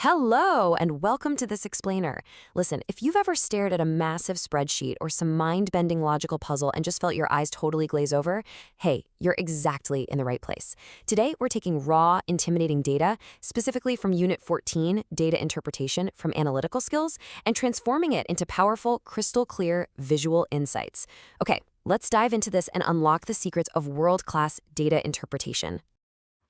Hello, and welcome to this explainer. Listen, if you've ever stared at a massive spreadsheet or some mind-bending logical puzzle and just felt your eyes totally glaze over, hey, you're exactly in the right place. Today, we're taking raw, intimidating data, specifically from Unit 14, Data Interpretation from Analytical Skills, and transforming it into powerful, crystal-clear visual insights. Okay, let's dive into this and unlock the secrets of world-class data interpretation.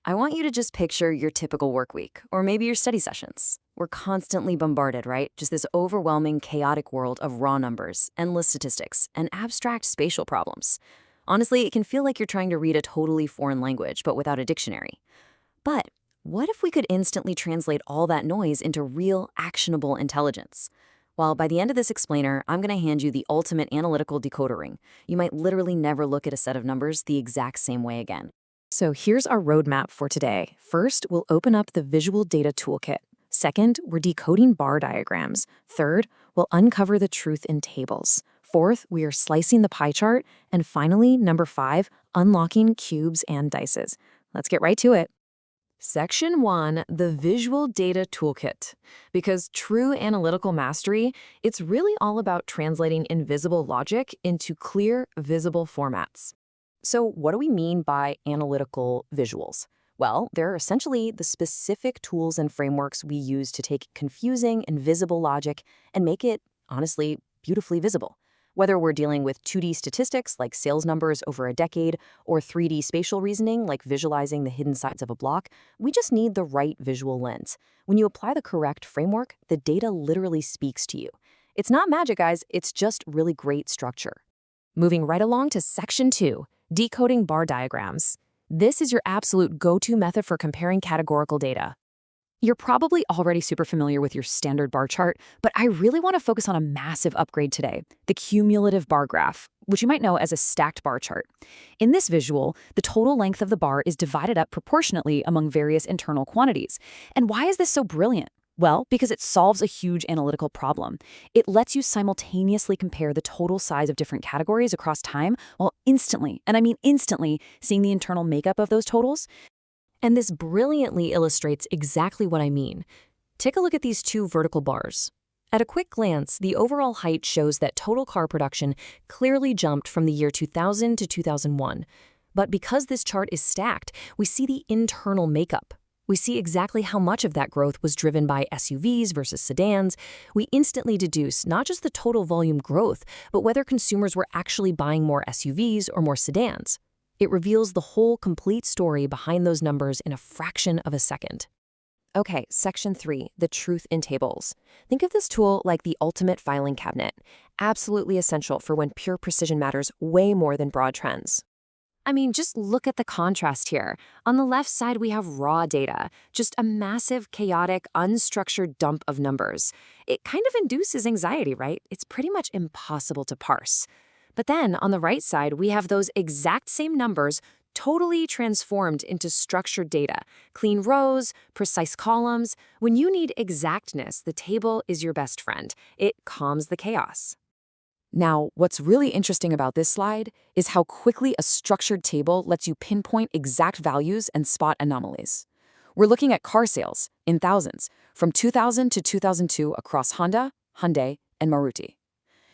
I want you to just picture your typical work week, or maybe your study sessions. We're constantly bombarded, right? Just this overwhelming, chaotic world of raw numbers, endless statistics, and abstract spatial problems. Honestly, it can feel like you're trying to read a totally foreign language, but without a dictionary. But what if we could instantly translate all that noise into real, actionable intelligence? Well, by the end of this explainer, I'm going to hand you the ultimate analytical decoder ring. You might literally never look at a set of numbers the exact same way again. So here's our roadmap for today. First, we'll open up the Visual Data Toolkit. Second, we're decoding bar diagrams. Third, we'll uncover the truth in tables. Fourth, we are slicing the pie chart. And finally, number 5, unlocking cubes and dices. Let's get right to it. Section 1, the Visual Data Toolkit. Because true analytical mastery, it's really all about translating invisible logic into clear, visible formats. So what do we mean by analytical visuals? Well, they're essentially the specific tools and frameworks we use to take confusing, invisible logic and make it, honestly, beautifully visible. Whether we're dealing with 2D statistics like sales numbers over a decade or 3D spatial reasoning like visualizing the hidden sides of a block, we just need the right visual lens. When you apply the correct framework, the data literally speaks to you. It's not magic, guys, it's just really great structure. Moving right along to Section 2. Decoding bar diagrams. This is your absolute go-to method for comparing categorical data. You're probably already super familiar with your standard bar chart, but I really want to focus on a massive upgrade today, the cumulative bar graph, which you might know as a stacked bar chart. In this visual, the total length of the bar is divided up proportionately among various internal quantities. And why is this so brilliant? Well, because it solves a huge analytical problem. It lets you simultaneously compare the total size of different categories across time while instantly, and I mean instantly, seeing the internal makeup of those totals. And this brilliantly illustrates exactly what I mean. Take a look at these two vertical bars. At a quick glance, the overall height shows that total car production clearly jumped from the year 2000 to 2001. But because this chart is stacked, we see the internal makeup. We see exactly how much of that growth was driven by SUVs versus sedans. We instantly deduce not just the total volume growth, but whether consumers were actually buying more SUVs or more sedans. It reveals the whole complete story behind those numbers in a fraction of a second. Okay, Section 3, the truth in tables. Think of this tool like the ultimate filing cabinet, absolutely essential for when pure precision matters way more than broad trends. I mean, just look at the contrast here. On the left side, we have raw data, just a massive, chaotic, unstructured dump of numbers. It kind of induces anxiety, right? It's pretty much impossible to parse. But then, on the right side, we have those exact same numbers totally transformed into structured data. Clean rows, precise columns. When you need exactness, the table is your best friend. It calms the chaos. Now, what's really interesting about this slide is how quickly a structured table lets you pinpoint exact values and spot anomalies. We're looking at car sales in thousands, from 2000 to 2002 across Honda, Hyundai, and Maruti.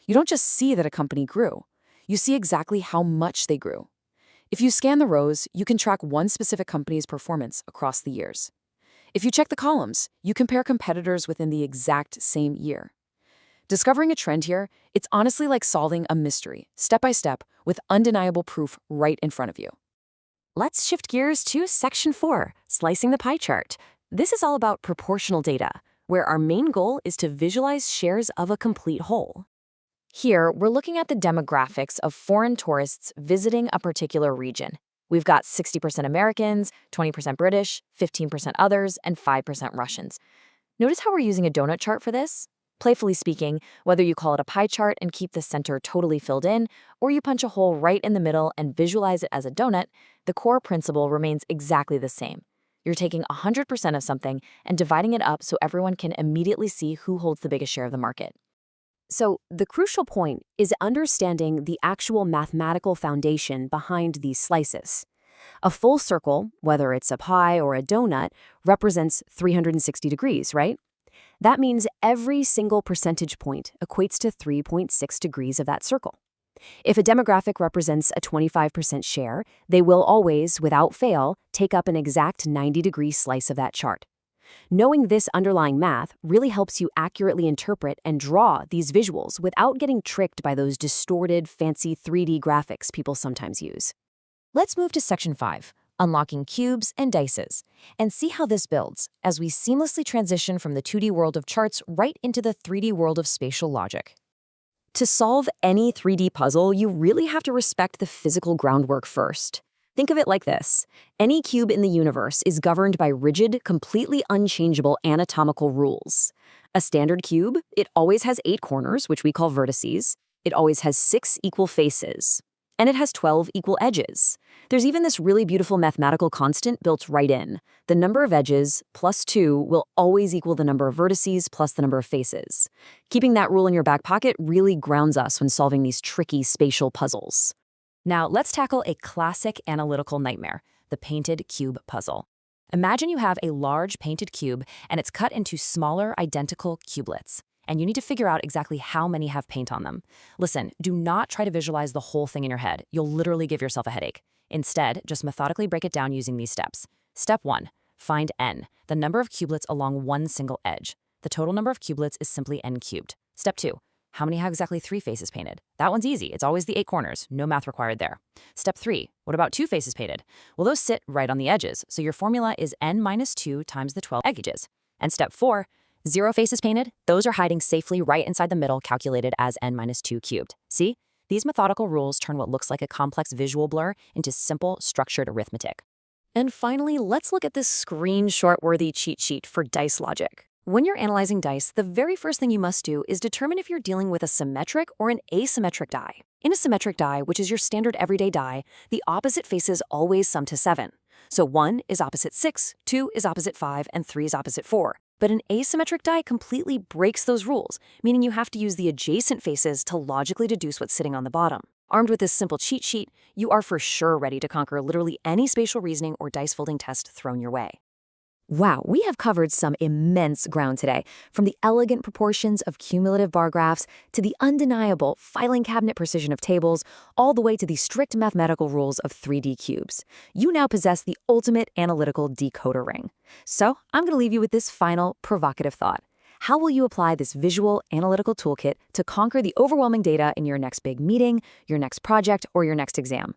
You don't just see that a company grew, you see exactly how much they grew. If you scan the rows, you can track one specific company's performance across the years. If you check the columns, you compare competitors within the exact same year. Discovering a trend here, it's honestly like solving a mystery, step by step, with undeniable proof right in front of you. Let's shift gears to Section 4, slicing the pie chart. This is all about proportional data, where our main goal is to visualize shares of a complete whole. Here, we're looking at the demographics of foreign tourists visiting a particular region. We've got 60% Americans, 20% British, 15% others, and 5% Russians. Notice how we're using a donut chart for this? Playfully speaking, whether you call it a pie chart and keep the center totally filled in, or you punch a hole right in the middle and visualize it as a donut, the core principle remains exactly the same. You're taking 100% of something and dividing it up so everyone can immediately see who holds the biggest share of the market. So the crucial point is understanding the actual mathematical foundation behind these slices. A full circle, whether it's a pie or a donut, represents 360 degrees, right? That means every single percentage point equates to 3.6 degrees of that circle. If a demographic represents a 25% share, they will always, without fail, take up an exact 90-degree slice of that chart. Knowing this underlying math really helps you accurately interpret and draw these visuals without getting tricked by those distorted, fancy 3D graphics people sometimes use. Let's move to Section 5, Unlocking Cubes and Dices, and see how this builds as we seamlessly transition from the 2D world of charts right into the 3D world of spatial logic. To solve any 3D puzzle, you really have to respect the physical groundwork first. Think of it like this. Any cube in the universe is governed by rigid, completely unchangeable anatomical rules. A standard cube, it always has 8 corners, which we call vertices. It always has 6 equal faces. And it has 12 equal edges. There's even this really beautiful mathematical constant built right in. The number of edges plus 2 will always equal the number of vertices plus the number of faces. Keeping that rule in your back pocket really grounds us when solving these tricky spatial puzzles. Now, let's tackle a classic analytical nightmare, the painted cube puzzle. Imagine you have a large painted cube and it's cut into smaller, identical cubelets, and you need to figure out exactly how many have paint on them. Listen, do not try to visualize the whole thing in your head. You'll literally give yourself a headache. Instead, just methodically break it down using these steps. Step 1, find n, the number of cubelets along one single edge. The total number of cubelets is simply n cubed. Step 2, how many have exactly 3 faces painted? That one's easy. It's always the 8 corners. No math required there. Step 3, what about 2 faces painted? Well, those sit right on the edges, so your formula is n minus 2 times the 12 edges. And step 4, 0 faces painted? Those are hiding safely right inside the middle, calculated as n minus 2 cubed. See? These methodical rules turn what looks like a complex visual blur into simple, structured arithmetic. And finally, let's look at this screenshot-worthy cheat sheet for dice logic. When you're analyzing dice, the very first thing you must do is determine if you're dealing with a symmetric or an asymmetric die. In a symmetric die, which is your standard everyday die, the opposite faces always sum to 7. So 1 is opposite 6, 2 is opposite 5, and 3 is opposite 4. But an asymmetric die completely breaks those rules, meaning you have to use the adjacent faces to logically deduce what's sitting on the bottom. Armed with this simple cheat sheet, you are for sure ready to conquer literally any spatial reasoning or dice folding test thrown your way. Wow, we have covered some immense ground today, from the elegant proportions of cumulative bar graphs to the undeniable filing cabinet precision of tables, all the way to the strict mathematical rules of 3D cubes. You now possess the ultimate analytical decoder ring. So I'm going to leave you with this final provocative thought. How will you apply this visual analytical toolkit to conquer the overwhelming data in your next big meeting, your next project, or your next exam?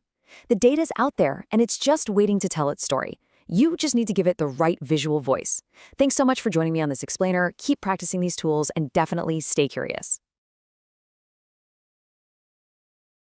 The data's out there, and it's just waiting to tell its story. You just need to give it the right visual voice. Thanks so much for joining me on this explainer. Keep practicing these tools and definitely stay curious.